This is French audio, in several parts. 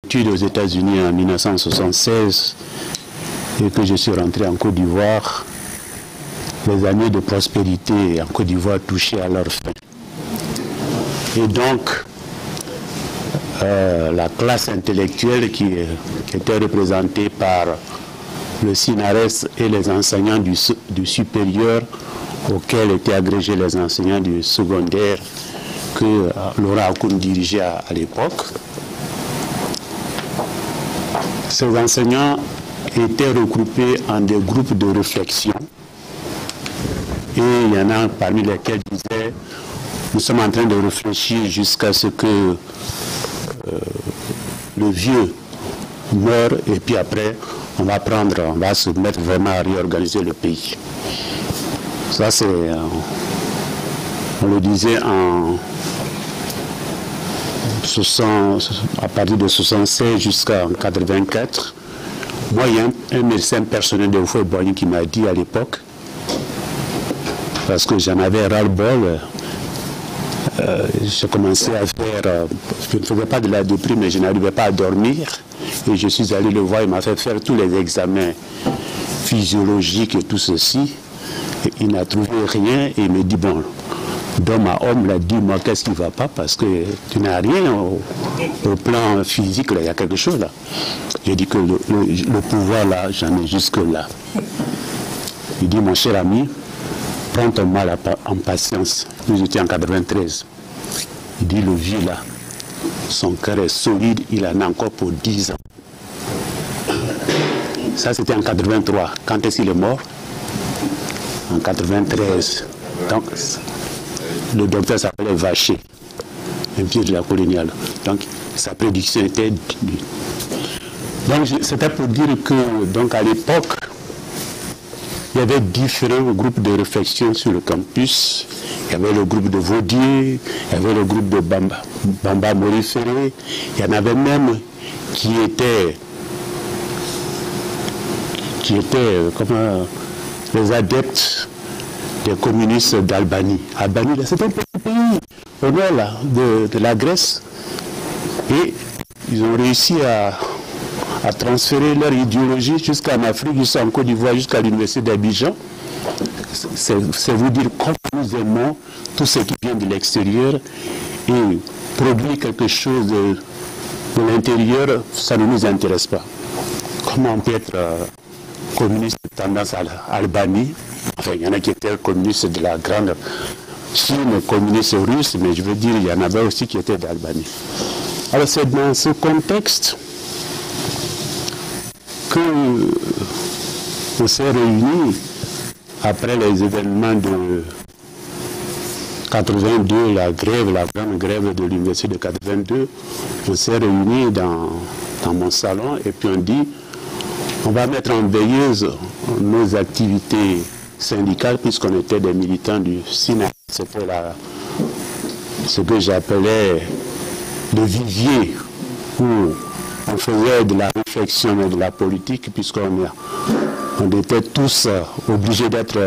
études aux États-Unis en 1976 et que je suis rentré en Côte d'Ivoire, les années de prospérité en Côte d'Ivoire touchaient à leur fin. Et donc, la classe intellectuelle qui était représentée par le SINARES et les enseignants du supérieur auxquels étaient agrégés les enseignants du secondaire que Laurent Akoun dirigeait à l'époque. Ces enseignants étaient regroupés en des groupes de réflexion et il y en a parmi lesquels disaient nous sommes en train de réfléchir jusqu'à ce que le vieux meure et puis après on va se mettre vraiment à réorganiser le pays. Ça c'est, on le disait à partir de 76 jusqu'à 84. Moi, il y a un médecin personnel de Houphouët-Boigny qui m'a dit à l'époque, parce que j'en avais ras-le-bol, j'ai commencé à faire, je ne faisais pas de la déprime, mais je n'arrivais pas à dormir. Et je suis allé le voir, il m'a fait faire tous les examens physiologiques et tout ceci. Et il n'a trouvé rien et il me dit, bon, d'homme à homme, il a dit, moi, qu'est-ce qui ne va pas? Parce que tu n'as rien au plan physique, là, il y a quelque chose là. J'ai dit que le pouvoir là, j'en ai jusque là. Il dit, mon cher ami, prends ton mal en patience. Nous étions en 93. Il dit, le vieux là, son cœur est solide, il en a encore pour 10 ans. Ça, c'était en 83. Quand est-ce qu'il est mort? En 93. Donc, le docteur s'appelait Vacher, un pied de la coloniale. Donc, sa prédiction était... Donc, c'était pour dire que, donc, à l'époque, il y avait différents groupes de réflexion sur le campus. Il y avait le groupe de Vaudier, il y avait le groupe de Bamba Moriféré. Il y en avait même qui étaient comme les adeptes des communistes d'Albanie. Albanie, c'est un petit pays au nord là, de la Grèce. Et ils ont réussi à transférer leur idéologie jusqu'en Afrique, jusqu'en Côte d'Ivoire, jusqu'à l'université d'Abidjan. C'est vous dire comment nous aimons tout ce qui vient de l'extérieur et produire quelque chose de l'intérieur, ça ne nous intéresse pas. Comment on peut être communiste de tendance à l'Albanie? Enfin, il y en a qui étaient communistes de la grande Chine, communistes russes, mais je veux dire, il y en avait aussi qui étaient d'Albanie. Alors c'est dans ce contexte que on s'est réunis après les événements de 82, la grande grève de l'université de 82. On s'est réunis dans mon salon et puis on dit on va mettre en veilleuse nos activités syndicales puisqu'on était des militants du SINARES. C'était ce que j'appelais le vivier où on faisait de la réflexion et de la politique puisqu'on était tous obligés d'être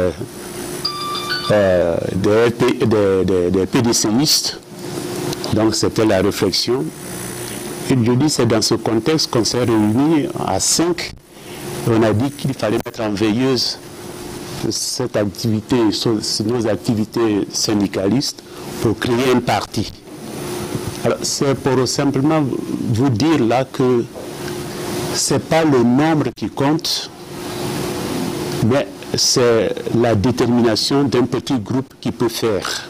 des PDCistes. Donc c'était la réflexion. Et je dis c'est dans ce contexte qu'on s'est réunis à 5. Et on a dit qu'il fallait mettre en veilleuse cette activité, nos activités syndicalistes pour créer un parti. Alors c'est pour simplement vous dire là que ce n'est pas le nombre qui compte, mais c'est la détermination d'un petit groupe qui peut faire.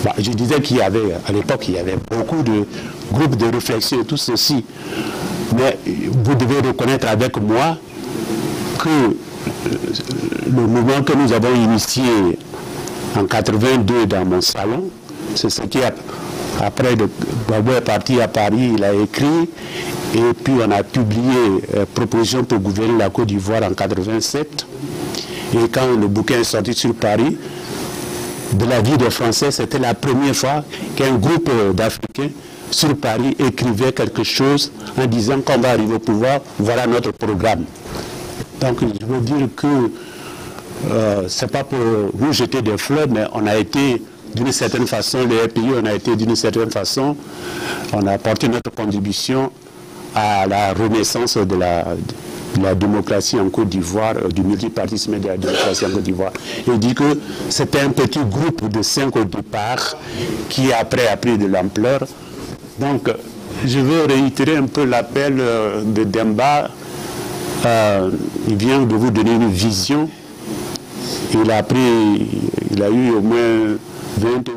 Bah, je disais qu'il y avait, à l'époque, il y avait beaucoup de groupes de réflexion et tout ceci. Mais vous devez reconnaître avec moi que le mouvement que nous avons initié en 82 dans mon salon, c'est ce qui, après Gbagbo est parti à Paris, il a écrit, et puis on a publié Proposition pour gouverner la Côte d'Ivoire en 87. Et quand le bouquin est sorti sur Paris, de la vie des Français, c'était la première fois qu'un groupe d'Africains sur Paris écrivait quelque chose en disant qu'on va arriver au pouvoir, voilà notre programme. Donc je veux dire que c'est pas pour nous jeter des fleurs, mais on a été d'une certaine façon, les RPI, on a été d'une certaine façon, on a apporté notre contribution à la renaissance de la démocratie en Côte d'Ivoire, du multipartisme de la démocratie en Côte d'Ivoire. Il dit que c'était un petit groupe de 5 au départ qui après a pris de l'ampleur. Donc, je veux réitérer un peu l'appel de Demba. Il vient de vous donner une vision. Il a eu au moins 20